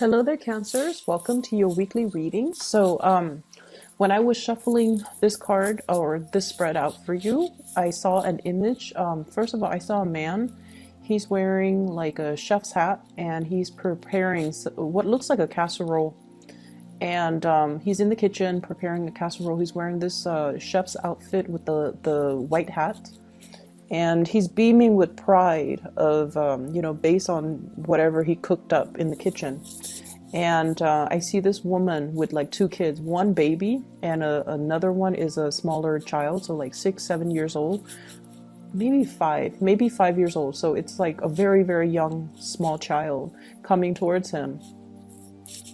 Hello there, Cancers. Welcome to your weekly reading. When I was shuffling this card or this spread out for you, I saw an image. First of all, I saw a man. He's wearing like a chef's hat and he's preparing what looks like a casserole. And he's in the kitchen preparing a casserole. He's wearing this chef's outfit with the white hat. And he's beaming with pride of, based on whatever he cooked up in the kitchen. And I see this woman with like two kids, one baby and another one is a smaller child, so like 6, 7 years old, maybe 5 years old. So it's like a very, very young, small child coming towards him.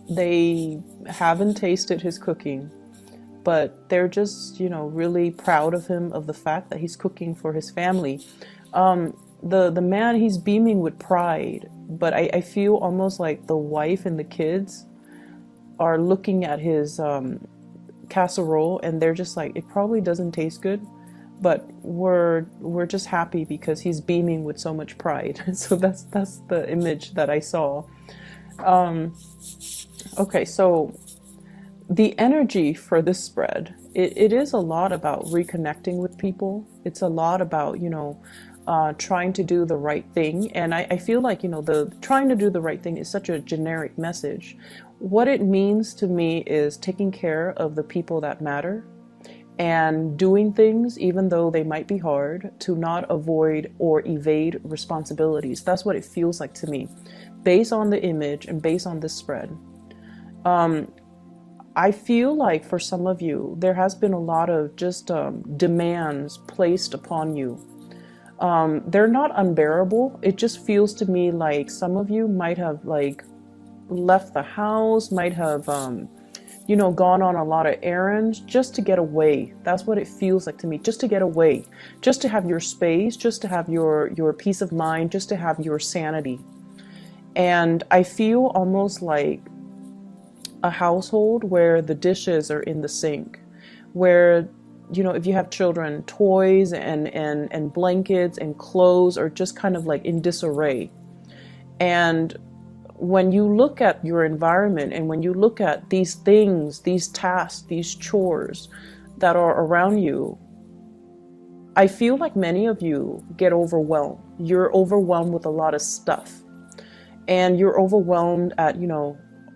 They haven't tasted his cooking, but they're just, really proud of him, of the fact that he's cooking for his family. The man, he's beaming with pride, but I feel almost like the wife and the kids are looking at his casserole and they're just like, it probably doesn't taste good, but we're just happy because he's beaming with so much pride. So that's the image that I saw. Okay, so the energy for this spread, it is a lot about reconnecting with people. It's a lot about, trying to do the right thing. And I feel like, the trying to do the right thing is such a generic message. What it means to me is taking care of the people that matter and doing things, even though they might be hard, to not avoid or evade responsibilities. That's what it feels like to me, based on the image and based on this spread. I feel like for some of you, there has been a lot of just demands placed upon you. They're not unbearable. It just feels to me like some of you might have like left the house, might have, gone on a lot of errands just to get away. That's what it feels like to me, just to get away, just to have your space, just to have your peace of mind, just to have your sanity. And I feel almost like a household where the dishes are in the sink, where, if you have children, toys and blankets and clothes are just kind of like in disarray. And when you look at your environment and when you look at these things, these tasks, these chores that are around you, I feel like many of you get overwhelmed. You're overwhelmed with a lot of stuff. And you're overwhelmed at,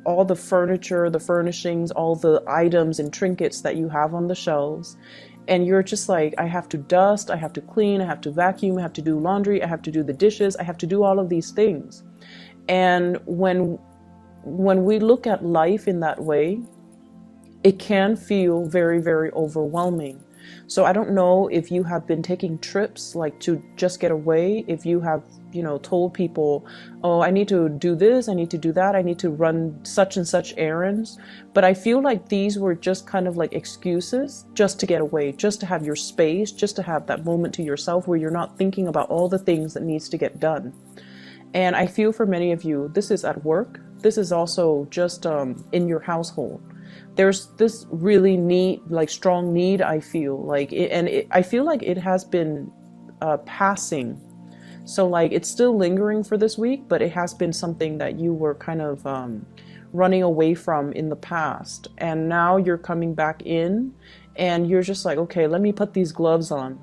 all the furniture, the furnishings, all the items and trinkets that you have on the shelves. And you're just like, I have to dust, I have to clean, I have to vacuum, I have to do laundry, I have to do the dishes, I have to do all of these things. And when we look at life in that way, it can feel very, very overwhelming. So I don't know if you have been taking trips like to just get away, if you have, told people, oh, I need to do this, I need to do that, I need to run such and such errands. But I feel like these were just kind of like excuses just to get away, just to have your space, just to have that moment to yourself where you're not thinking about all the things that needs to get done. And I feel for many of you, this is at work. This is also just in your household. There's this really strong need, I feel like, I feel like it has been passing. So like it's still lingering for this week, but it has been something that you were kind of running away from in the past. And now you're coming back in and you're just like, okay, let me put these gloves on.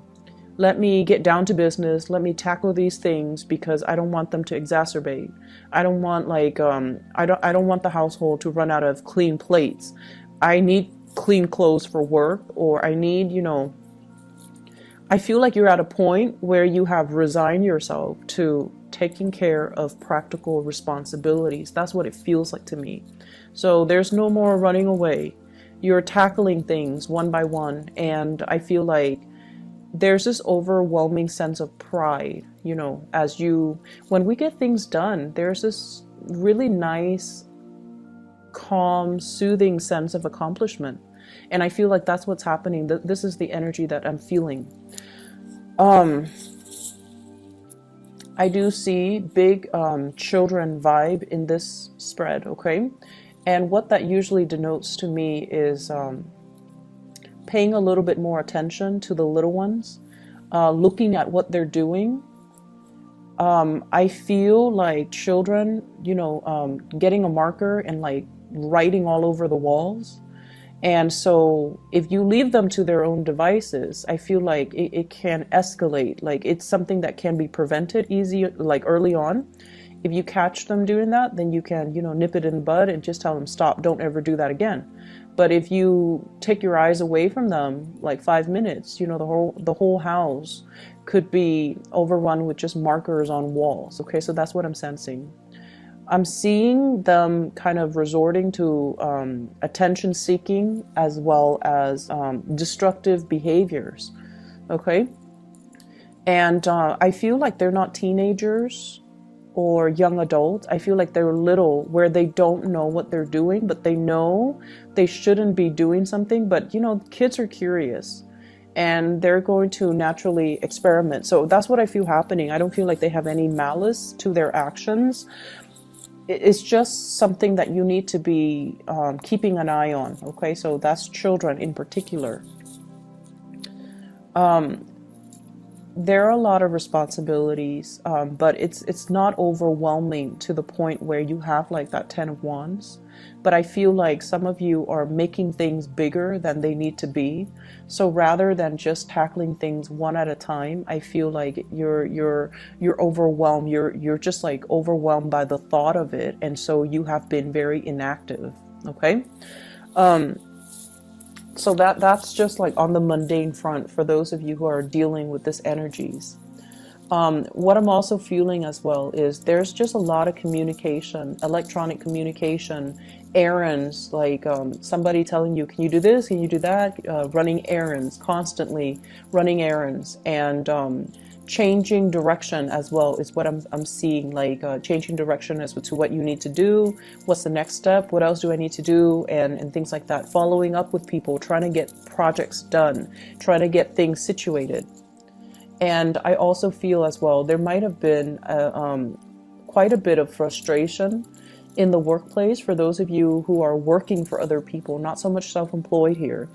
Let me get down to business. Let me tackle these things because I don't want them to exacerbate. I don't want I don't want the household to run out of clean plates. I need clean clothes for work, or I need, I feel like you're at a point where you have resigned yourself to taking care of practical responsibilities. That's what it feels like to me. So there's no more running away. You're tackling things one by one. And I feel like there's this overwhelming sense of pride, when we get things done, there's this really nice, calm, soothing sense of accomplishment. And I feel like that's what's happening. This is the energy that I'm feeling. I do see big children vibe in this spread, okay? And what that usually denotes to me is paying a little bit more attention to the little ones, looking at what they're doing, I feel like children, getting a marker and like writing all over the walls. And so if you leave them to their own devices, I feel like it can escalate. Like it's something that can be prevented easy, like early on. If you catch them doing that, then you can, nip it in the bud and just tell them, stop, don't ever do that again. But if you take your eyes away from them, like 5 minutes, the whole house could be overrun with just markers on walls. Okay, so that's what I'm sensing. I'm seeing them kind of resorting to attention seeking as well as destructive behaviors. Okay. And I feel like they're not teenagers or young adults. I feel like they're little where they don't know what they're doing, but they know they shouldn't be doing something. But, kids are curious and they're going to naturally experiment. So that's what I feel happening. I don't feel like they have any malice to their actions. It's just something that you need to be keeping an eye on. Okay, so that's children in particular. There are a lot of responsibilities, but it's not overwhelming to the point where you have like that 10 of Wands. But I feel like some of you are making things bigger than they need to be. So rather than just tackling things one at a time, I feel like you're overwhelmed. You're just like overwhelmed by the thought of it, and so you have been very inactive. Okay. So that's just like on the mundane front for those of you who are dealing with this energies. What I'm also feeling as well is there's just a lot of communication, electronic communication, errands, like somebody telling you, can you do this? Can you do that? Running errands, constantly running errands, and changing direction as well is what I'm seeing, like changing direction as to what you need to do, what's the next step, what else do I need to do, and things like that. Following up with people, trying to get projects done, trying to get things situated. And I also feel as well, there might have been quite a bit of frustration in the workplace for those of you who are working for other people, not so much self-employed here,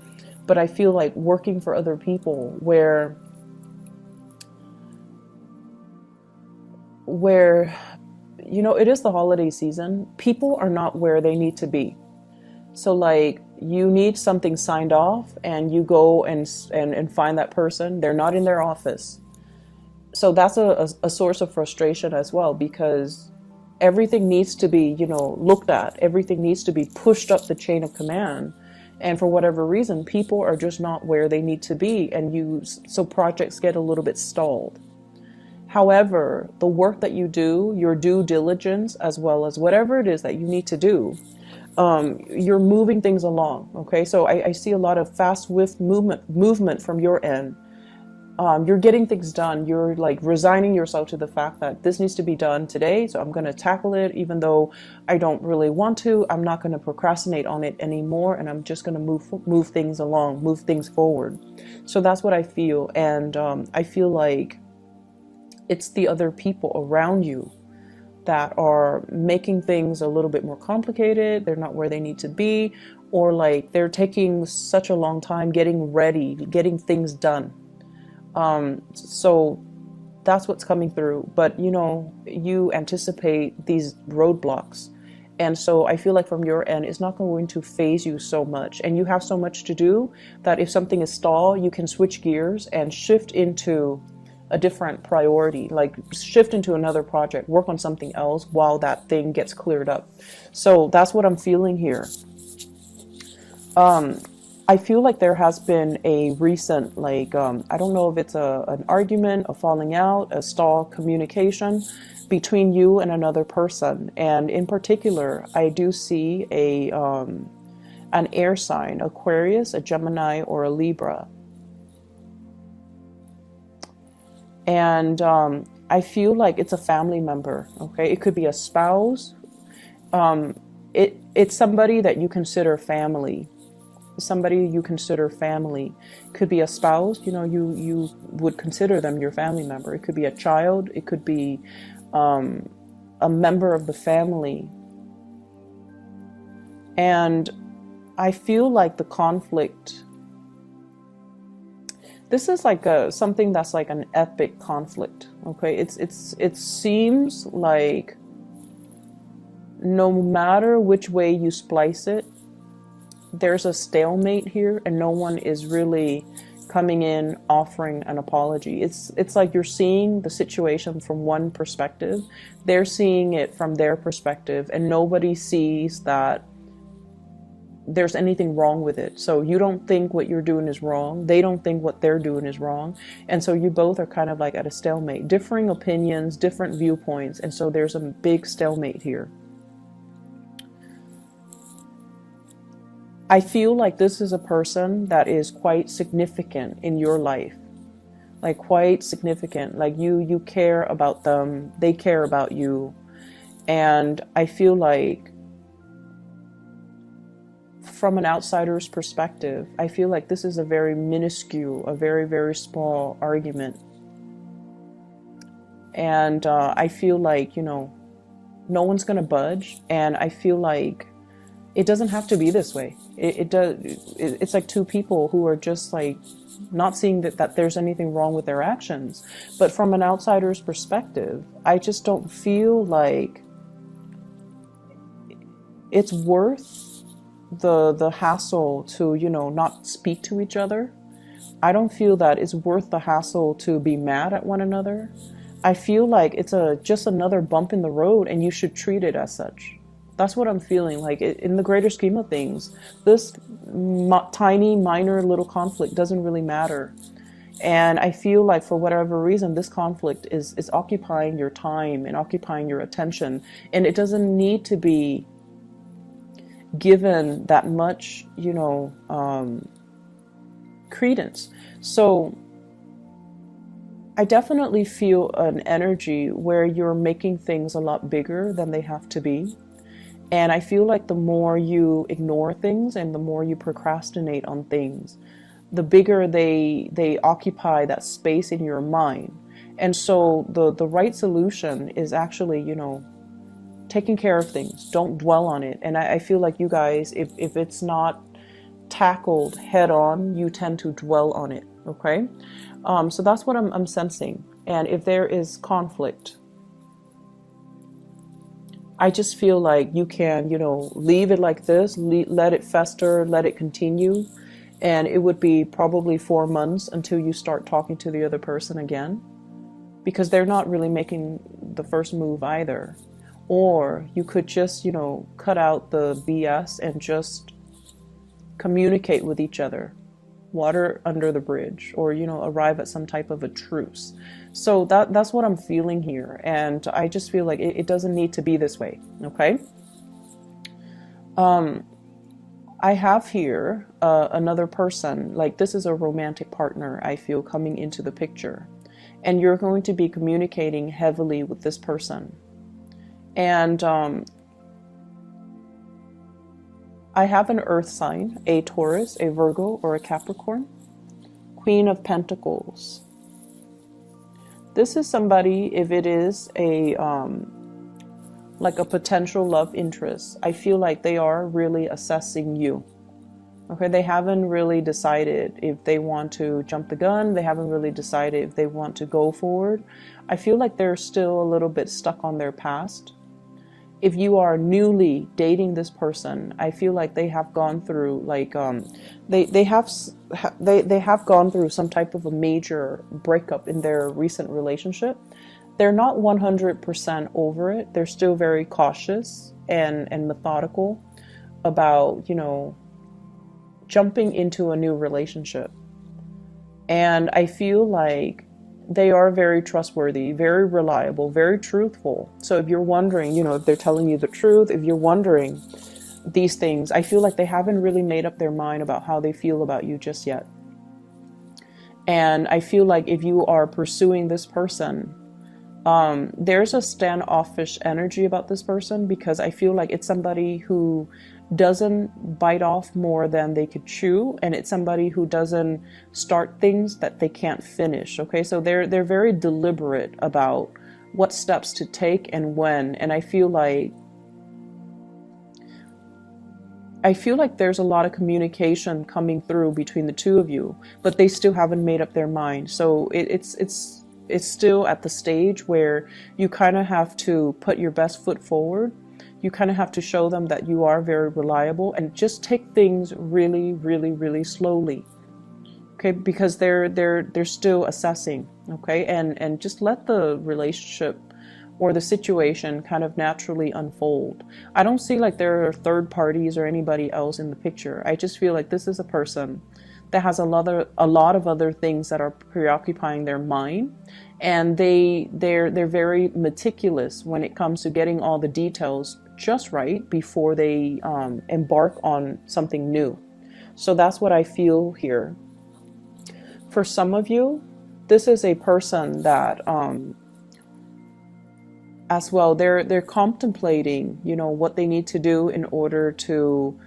but I feel like working for other people where it is the holiday season. People are not where they need to be. So like you need something signed off and you go and find that person. They're not in their office. So that's a source of frustration as well, because everything needs to be, looked at. Everything needs to be pushed up the chain of command. And for whatever reason, people are just not where they need to be. So projects get a little bit stalled. However, the work that you do, your due diligence, as well as whatever it is that you need to do, you're moving things along. Okay, so I see a lot of fast, swift movement from your end. You're getting things done. You're like resigning yourself to the fact that this needs to be done today. So I'm going to tackle it, even though I don't really want to. I'm not going to procrastinate on it anymore. And I'm just going to move things along, move things forward. So that's what I feel. And I feel like it's the other people around you that are making things a little bit more complicated. They're not where they need to be, or like they're taking such a long time getting ready, getting things done. So that's what's coming through. But you anticipate these roadblocks. And so I feel like from your end, it's not going to phase you so much. And you have so much to do that if something is stalled, you can switch gears and shift into a different priority, like shift into another project, work on something else while that thing gets cleared up. So that's what I'm feeling here. I feel like there has been a recent, like, I don't know if it's an argument, a falling out, a stall communication between you and another person. And in particular, I do see an air sign, Aquarius, a Gemini, or a Libra. And I feel like it's a family member. Okay, it could be a spouse. It's somebody that you consider family. Somebody you consider family. Could be a spouse. You would consider them your family member. It could be a child. It could be a member of the family. And I feel like the conflict This is like something that's like an epic conflict. Okay, it seems like no matter which way you splice it, there's a stalemate here, and no one is really coming in offering an apology. It's like you're seeing the situation from one perspective, they're seeing it from their perspective, and nobody sees that there's anything wrong with it. So you don't think what you're doing is wrong, they don't think what they're doing is wrong, and so you both are kind of like at a stalemate, differing opinions, different viewpoints, and so there's a big stalemate here. I feel like this is a person that is quite significant in your life, like quite significant, like you care about them, they care about you. And I feel like from an outsider's perspective, I feel like this is a very minuscule, a very, very small argument. And I feel like, no one's going to budge. And I feel like it doesn't have to be this way. It's like two people who are just like not seeing that there's anything wrong with their actions. But from an outsider's perspective, I just don't feel like it's worth the hassle to, not speak to each other. I don't feel that it's worth the hassle to be mad at one another. I feel like it's just another bump in the road, and you should treat it as such. That's what I'm feeling. Like in the greater scheme of things, this tiny, minor little conflict doesn't really matter. And I feel like for whatever reason, this conflict is occupying your time and occupying your attention. And it doesn't need to be given that much, credence. So I definitely feel an energy where you're making things a lot bigger than they have to be. And I feel like the more you ignore things and the more you procrastinate on things, the bigger they occupy that space in your mind. And so the right solution is actually, taking care of things. Don't dwell on it. And I feel like you guys, if it's not tackled head on, you tend to dwell on it. Okay? So that's what I'm sensing. And if there is conflict, I just feel like you can, leave it like this, let it fester, let it continue. And it would be probably 4 months until you start talking to the other person again, because they're not really making the first move either. Or you could just, cut out the BS and just communicate with each other, water under the bridge, or, arrive at some type of a truce. So that's what I'm feeling here. And I just feel like it doesn't need to be this way. Okay. I have here another person, like this is a romantic partner, I feel, coming into the picture. And you're going to be communicating heavily with this person. And I have an earth sign, a Taurus, a Virgo, or a Capricorn. Queen of Pentacles. This is somebody, if it is like a potential love interest, I feel like they are really assessing you. Okay, they haven't really decided if they want to jump the gun. They haven't really decided if they want to go forward. I feel like they're still a little bit stuck on their past. If you are newly dating this person, I feel like they have gone through like they have gone through some type of a major breakup in their recent relationship. They're not 100% over it. They're still very cautious and methodical about, jumping into a new relationship. And I feel like they are very trustworthy, very reliable, very truthful. So if you're wondering, if they're telling you the truth, if you're wondering these things, I feel like they haven't really made up their mind about how they feel about you just yet. And I feel like if you are pursuing this person, there's a standoffish energy about this person, because I feel like it's somebody who doesn't bite off more than they could chew, and it's somebody who doesn't start things that they can't finish. Okay, so they're very deliberate about what steps to take and when. And I feel like I feel like there's a lot of communication coming through between the two of you, but they still haven't made up their mind. So it's still at the stage where you kind of have to put your best foot forward. You kind of have to show them that you are very reliable, and just take things really, really, really slowly. Okay, because they're still assessing. Okay, and just let the relationship or the situation kind of naturally unfold. I don't see like there are third parties or anybody else in the picture. I just feel like this is a person that has a lot of other things that are preoccupying their mind, and they're very meticulous when it comes to getting all the details just right before they embark on something new. So that's what I feel here. For some of you, this is a person that as well, they're contemplating, you know, what they need to do in order to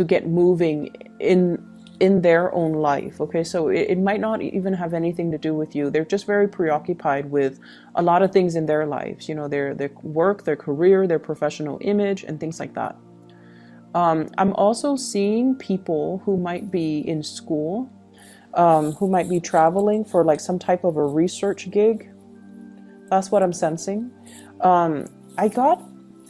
get moving in their own life. Okay, so it might not even have anything to do with you. They're just very preoccupied with a lot of things in their lives, you know, their work, their career, their professional image, and things like that. I'm also seeing people who might be in school, who might be traveling for like some type of a research gig. That's what I'm sensing. I got,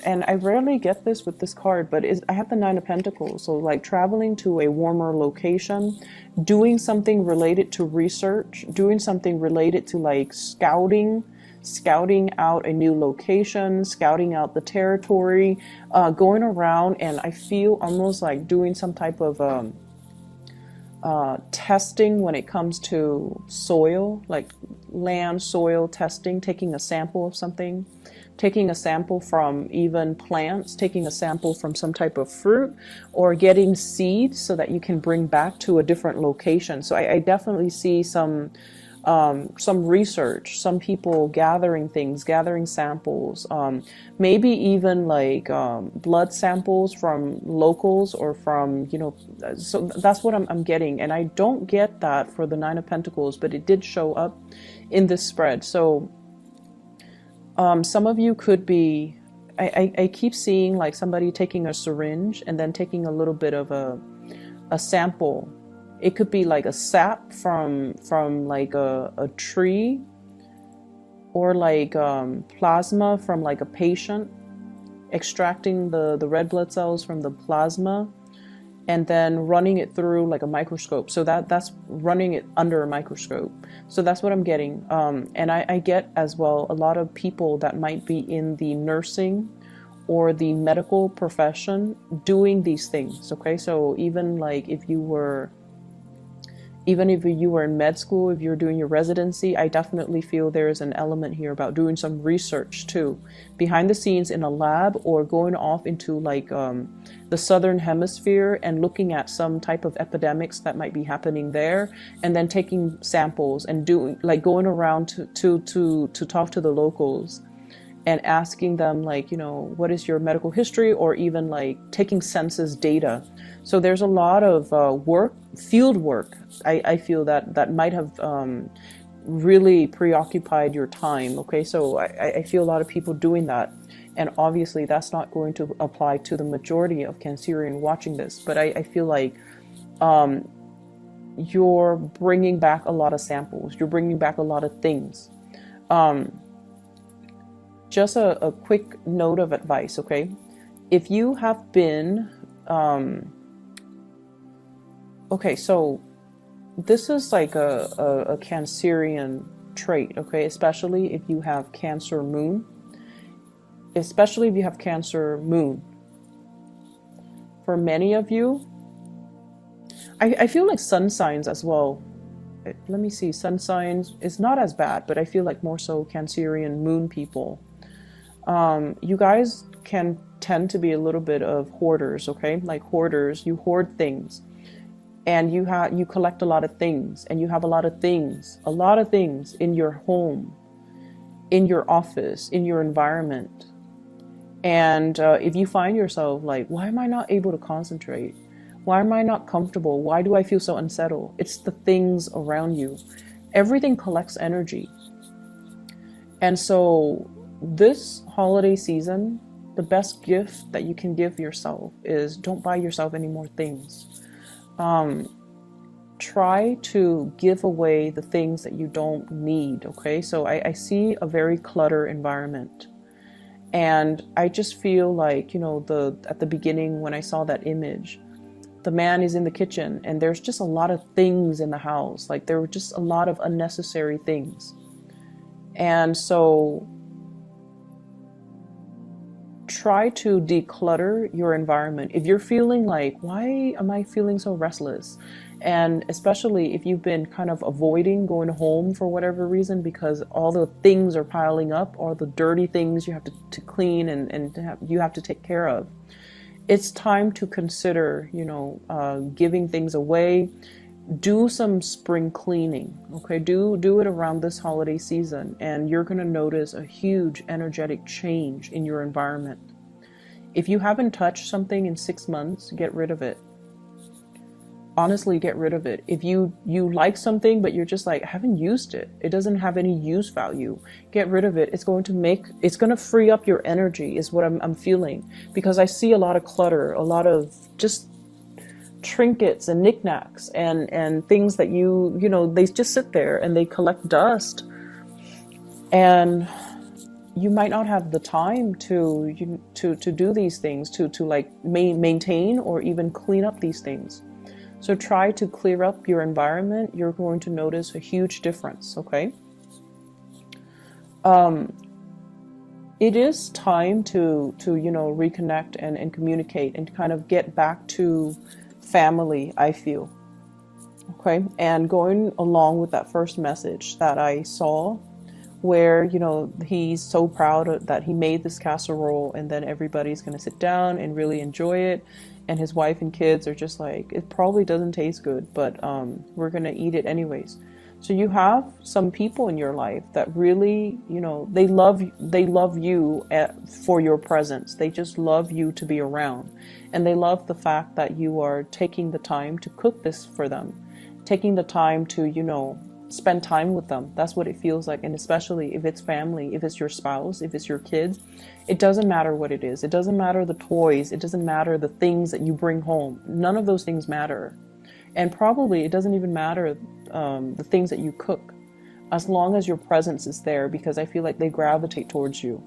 and I rarely get this with this card, but I have the Nine of Pentacles. So like traveling to a warmer location, doing something related to research, doing something related to like scouting out a new location, scouting out the territory, going around, and I feel almost like doing some type of testing when it comes to soil, like land soil testing, taking a sample of something, taking a sample from even plants, taking a sample from some type of fruit, or getting seeds so that you can bring back to a different location. So I definitely see some research, some people gathering things, gathering samples, maybe even like blood samples from locals or from, you know, so that's what I'm getting. And I don't get that for the Nine of Pentacles, but it did show up in this spread. So some of you could be, I keep seeing like somebody taking a syringe and then taking a little bit of a sample. It could be like a sap from like a tree, or like plasma from like a patient, extracting the red blood cells from the plasma and then running it through like a microscope. So that's running it under a microscope. So that's what I'm getting. And I get as well a lot of people that might be in the nursing or the medical profession doing these things. Okay, so even if you were in med school, if you're doing your residency, I definitely feel there's an element here about doing some research too, behind the scenes in a lab, or going off into like the southern hemisphere and looking at some type of epidemics that might be happening there, and then taking samples and going around to talk to the locals and asking them, like, you know, what is your medical history, or even like taking census data. So there's a lot of field work. I feel that might have really preoccupied your time. Okay, so I feel a lot of people doing that. And obviously that's not going to apply to the majority of Cancerian watching this. But I feel like you're bringing back a lot of samples. You're bringing back a lot of things. Just a quick note of advice, okay? If you have been... okay, so this is like a Cancerian trait, okay? Especially if you have Cancer moon. Especially if you have Cancer moon. For many of you, I feel like sun signs as well. Let me see, sun signs is not as bad, but I feel like more so Cancerian moon people. You guys can tend to be a little bit of hoarders, okay? Like hoarders, you hoard things. And you collect a lot of things, and you have a lot of things in your home, in your office, in your environment. And if you find yourself like, why am I not able to concentrate? Why am I not comfortable? Why do I feel so unsettled? It's the things around you. Everything collects energy. And so this holiday season, the best gift that you can give yourself is don't buy yourself any more things. Try to give away the things that you don't need, okay? So I see a very cluttered environment. And I just feel like, you know, at the beginning when I saw that image, the man is in the kitchen and there's just a lot of things in the house. Like there were just a lot of unnecessary things. And so try to declutter your environment. If you're feeling like, why am I feeling so restless? And especially if you've been kind of avoiding going home for whatever reason, because all the things are piling up, all the dirty things you have to clean and you have to take care of. It's time to consider, you know, giving things away. Do some spring cleaning, okay? Do it around this holiday season, and you're going to notice a huge energetic change in your environment. If you haven't touched something in 6 months, get rid of it. Honestly, get rid of it. If you like something, but you're just like, I haven't used it, it doesn't have any use value, get rid of it. It's going to free up your energy, is what I'm feeling, because I see a lot of clutter, a lot of just trinkets and knickknacks and things that you know, they just sit there and they collect dust, and you might not have the time to do these things, to like maintain or even clean up these things. So try to clear up your environment. You're going to notice a huge difference, okay? It is time to you know, reconnect and communicate and kind of get back to family, I feel. Okay, and going along with that first message that I saw, where, you know, he's so proud that he made this casserole, and then everybody's going to sit down and really enjoy it, and his wife and kids are just like, it probably doesn't taste good, but we're going to eat it anyways. So you have some people in your life that really, you know, they love you for your presence. They just love you to be around. And they love the fact that you are taking the time to cook this for them, taking the time to, you know, spend time with them. That's what it feels like. And especially if it's family, if it's your spouse, if it's your kids, it doesn't matter what it is. It doesn't matter the toys. It doesn't matter the things that you bring home. None of those things matter. And probably it doesn't even matter the things that you cook, as long as your presence is there, because I feel like they gravitate towards you.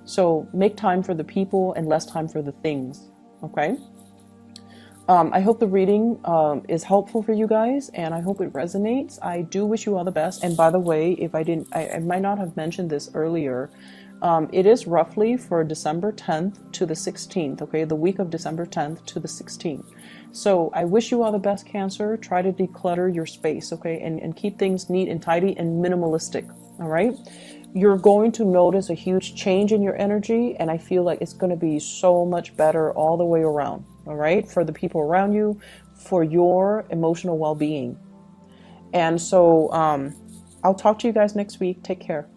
So make time for the people and less time for the things, okay? I hope the reading is helpful for you guys, and I hope it resonates. I do wish you all the best. And by the way, if I might not have mentioned this earlier, it is roughly for December 10th to the 16th, okay? The week of December 10th to the 16th. So I wish you all the best, Cancer. Try to declutter your space, okay? And keep things neat and tidy and minimalistic, all right? You're going to notice a huge change in your energy, and I feel like it's going to be so much better all the way around, all right? For the people around you, for your emotional well-being. And so I'll talk to you guys next week. Take care.